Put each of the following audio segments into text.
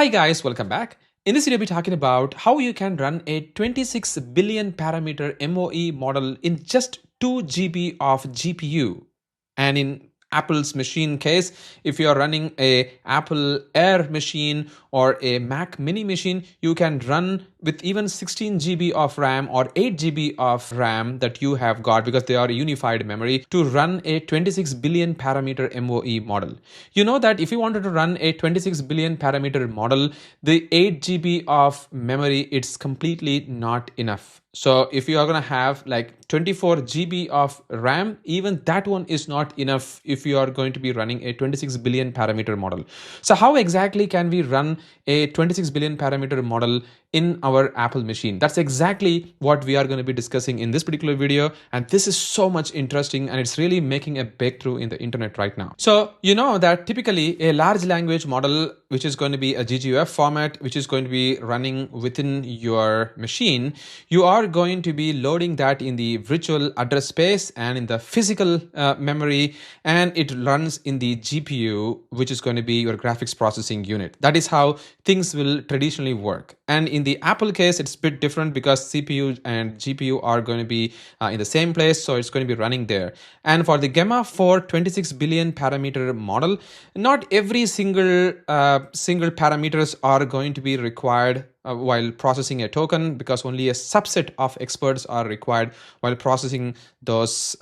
Hi guys, welcome back. In this video, we'll be talking about how you can run a 26 billion parameter MOE model in just 2 GB of GPU. And in Apple's machine case, if you are running a Apple Air machine or a Mac mini machine, you can run with even 16 GB of RAM or 8 GB of RAM that you have got, because they are unified memory, to run a 26 billion parameter MOE model. You know that if you wanted to run a 26 billion parameter model, the 8 GB of memory, it's completely not enough. So if you are going to have like 24 GB of RAM, even that one is not enough if you are going to be running a 26 billion parameter model. So how exactly can we run a 26 billion parameter model in our Apple machine? That's exactly what we are going to be discussing in this particular video. And this is so much interesting, and it's really making a breakthrough in the internet right now. So you know that typically a large language model, which is going to be a GGUF format, which is going to be running within your machine, you are going to be loading that in the virtual address space and in the physical memory, and it runs in the GPU, which is going to be your graphics processing unit. That is how things will traditionally work. And in the Apple case, it's a bit different because CPU and GPU are going to be in the same place, so it's going to be running there. And for the Gemma 4 26 billion parameter model, not every single parameters are going to be required while processing a token, because only a subset of experts are required while processing those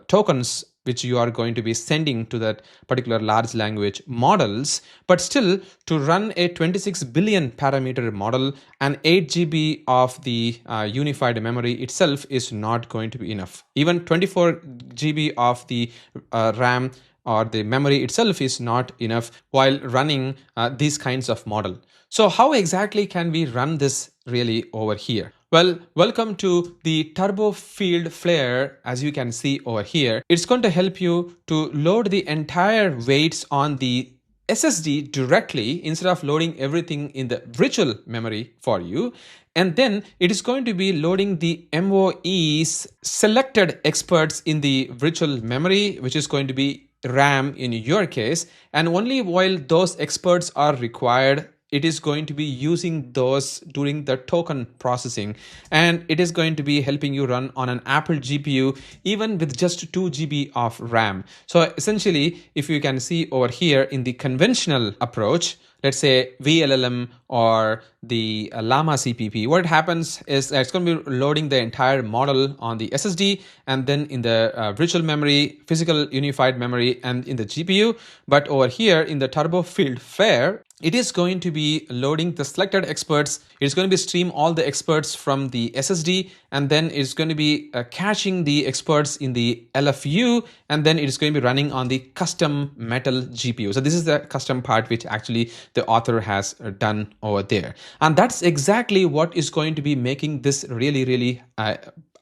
tokens which you are going to be sending to that particular large language models. But still, to run a 26 billion parameter model, and 8 GB of the unified memory itself is not going to be enough. Even 24 GB of the RAM or the memory itself is not enough while running these kinds of model. So how exactly can we run this really over here? Well, welcome to the turbo-fieldfare. As you can see over here, it's going to help you to load the entire weights on the SSD directly instead of loading everything in the virtual memory for you. And then it is going to be loading the MOE's selected experts in the virtual memory, which is going to be RAM in your case. And only while those experts are required, it is going to be using those during the token processing, and it is going to be helping you run on an Apple GPU even with just 2 GB of RAM. So essentially, if you can see over here in the conventional approach, let's say VLLM or the llama.cpp, what happens is it's going to be loading the entire model on the SSD and then in the virtual memory, physical unified memory, and in the GPU. But over here in the turbo-fieldfare, it is going to be loading the selected experts. It's going to be stream all the experts from the SSD, and then it's going to be caching the experts in the LFU, and then it's going to be running on the custom metal GPU. So this is the custom part which actually the author has done over there. And that's exactly what is going to be making this really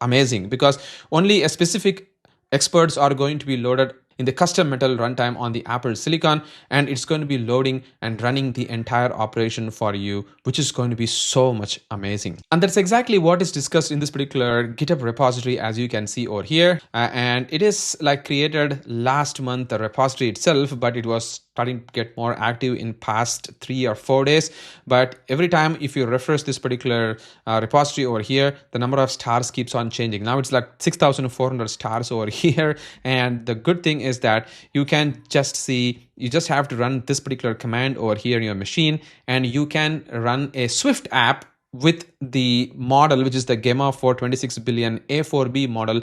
amazing, because only a specific experts are going to be loaded in the custom metal runtime on the Apple Silicon, and it's going to be loading and running the entire operation for you, which is going to be so much amazing. And that's exactly what is discussed in this particular GitHub repository, as you can see over here. And it is like created last month, the repository itself, but it was starting to get more active in past 3 or 4 days. But every time if you refresh this particular repository over here, the number of stars keeps on changing. Now it's like 6,400 stars over here. And the good thing is that you can just see, you just have to run this particular command over here in your machine, and you can run a Swift app with the model, which is the Gemma 4 26 billion A4B model,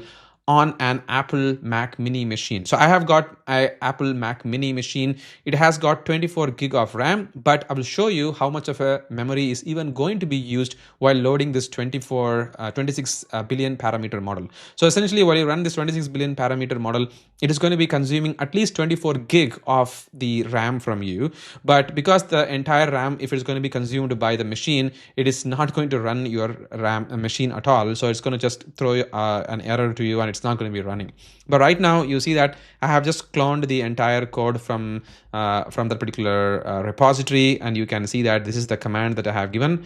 on an Apple Mac mini machine. So I have got an Apple Mac mini machine. It has got 24 gig of RAM, but I will show you how much of a memory is even going to be used while loading this 26 billion parameter model. So essentially, while you run this 26 billion parameter model, it is going to be consuming at least 24 gig of the RAM from you. But because the entire RAM, if it's going to be consumed by the machine, it is not going to run your RAM machine at all. So it's going to just throw an error to you, and it's not going to be running. But right now you see that I have just cloned the entire code from that particular repository, and you can see that this is the command that I have given,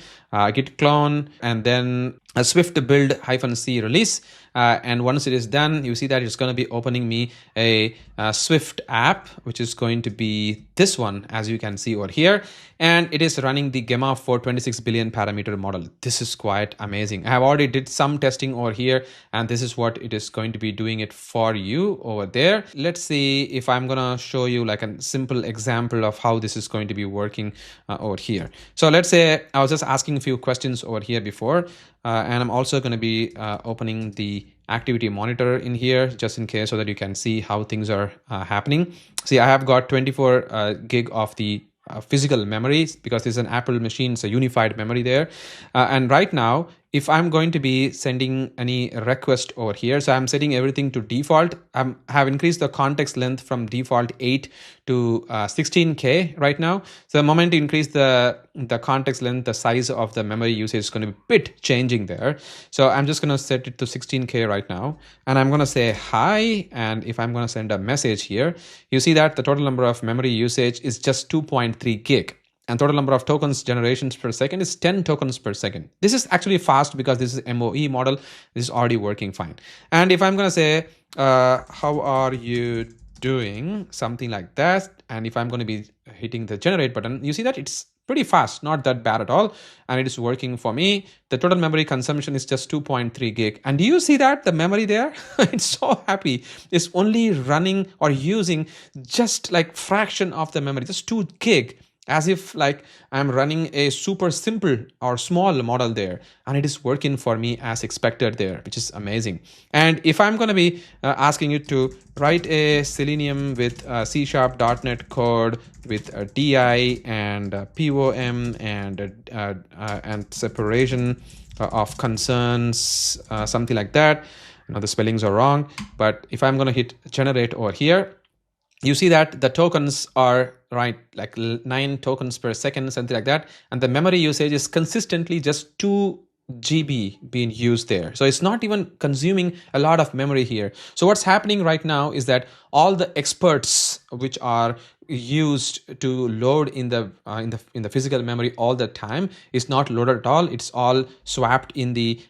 git clone, and then a swift build -c release, and once it is done, you see that it's going to be opening me a Swift app, which is going to be this one, as you can see over here, and it is running the Gemma for 26 billion parameter model. This is quite amazing. I have already did some testing over here, and this is what it is going to be doing it for you over there. Let's see if I'm gonna show you like a simple example of how this is going to be working over here. So let's say I was just asking a few questions over here before, and I'm also going to be opening the activity monitor in here just in case, so that you can see how things are happening. See, I have got 24 gig of the physical memory, because this is an Apple machine, it's a unified memory there. And right now, if I'm going to be sending any request over here, so I'm setting everything to default. I have increased the context length from default 8 to 16K right now. So the moment you increase the context length, the size of the memory usage is going to be a bit changing there. So I'm just going to set it to 16K right now. And I'm going to say hi. And if I'm going to send a message here, you see that the total number of memory usage is just 2.3 gig. And total number of tokens generations per second is 10 tokens per second. This is actually fast because this is MOE model. This is already working fine. And if I'm going to say, how are you doing? Something like that. And if I'm going to be hitting the generate button, you see that it's pretty fast, not that bad at all. And it is working for me. The total memory consumption is just 2.3 gig. And do you see that the memory there? It's so happy. It's only running or using just like fraction of the memory, just 2 gig. As if like I'm running a super simple or small model there, and it is working for me as expected there, which is amazing. And if I'm going to be asking you to write a Selenium with C#.NET code with DI and POM and separation of concerns, something like that. Now the spellings are wrong, but if I'm going to hit generate over here, you see that the tokens are right, like 9 tokens per second, something like that. And the memory usage is consistently just 2 GB being used there. So it's not even consuming a lot of memory here. So what's happening right now is that all the experts which are used to load in the physical memory all the time is not loaded at all. It's all swapped in the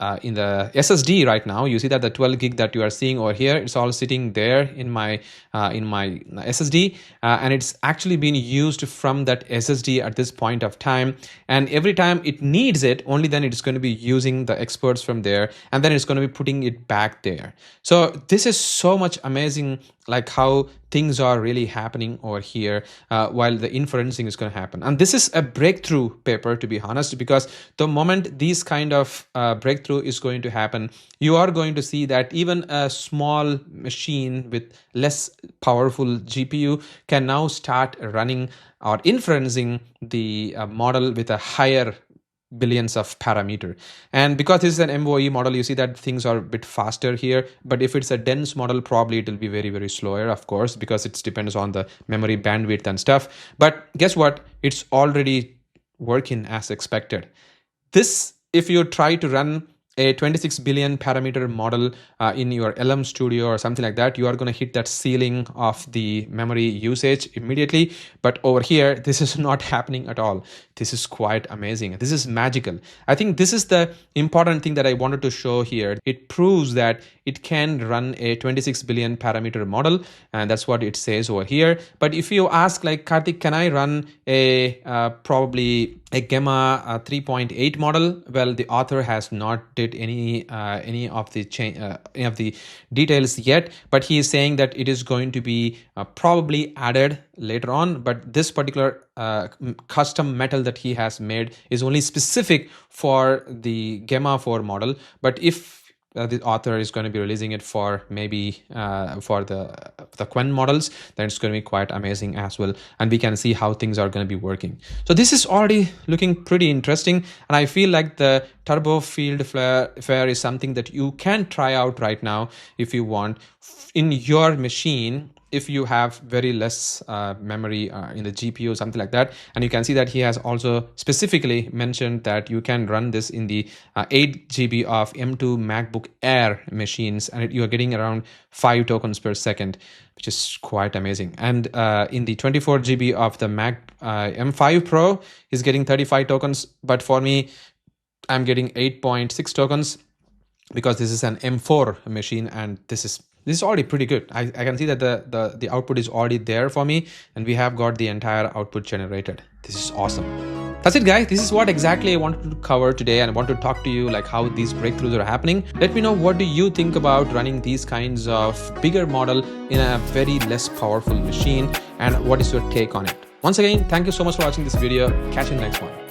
SSD right now. You see that the 12 gig that you are seeing over here, it's all sitting there in my SSD, and it's actually being used from that SSD at this point of time. And every time it needs it, only then it's going to be using the experts from there, and then it's going to be putting it back there. So this is so much amazing, like how things are really happening over here while the inferencing is going to happen. And this is a breakthrough paper, to be honest, because the moment these kind of breakthrough is going to happen, you are going to see that even a small machine with less powerful GPU can now start running or inferencing the model with a higher billions of parameter. And because this is an MOE model, you see that things are a bit faster here. But if it's a dense model, probably it will be very, very slower, of course, because it depends on the memory bandwidth and stuff. But guess what? It's already working as expected. This, if you try to run a 26 billion parameter model in your LM Studio or something like that, you are going to hit that ceiling of the memory usage immediately. But over here, this is not happening at all. This is quite amazing. This is magical. I think this is the important thing that I wanted to show here. It proves that it can run a 26 billion parameter model, and that's what it says over here. But if you ask like, Karthik, can I run a probably a Gemma 3.8 model? Well, the author has not did any of the details yet, but he is saying that it is going to be probably added later on. But this particular custom metal that he has made is only specific for the Gemma 4 model. But if the author is going to be releasing it for maybe for the Quen models, then it's going to be quite amazing as well, and we can see how things are going to be working. So this is already looking pretty interesting, and I feel like the turbo-fieldfare is something that you can try out right now if you want in your machine, if you have very less memory in the GPU, something like that. And you can see that he has also specifically mentioned that you can run this in the 8 GB of M2 MacBook Air machines, and you are getting around 5 tokens per second, which is quite amazing. And in the 24 GB of the Mac M5 Pro, he's getting 35 tokens. But for me, I'm getting 8.6 tokens because this is an M4 machine, and this is already pretty good. I can see that the output is already there for me, and we have got the entire output generated. This is awesome. That's it, guys. This is what exactly I wanted to cover today, and I want to talk to you like how these breakthroughs are happening. Let me know, what do you think about running these kinds of bigger model in a very less powerful machine, and what is your take on it? Once again, thank you so much for watching this video. Catch you in the next one.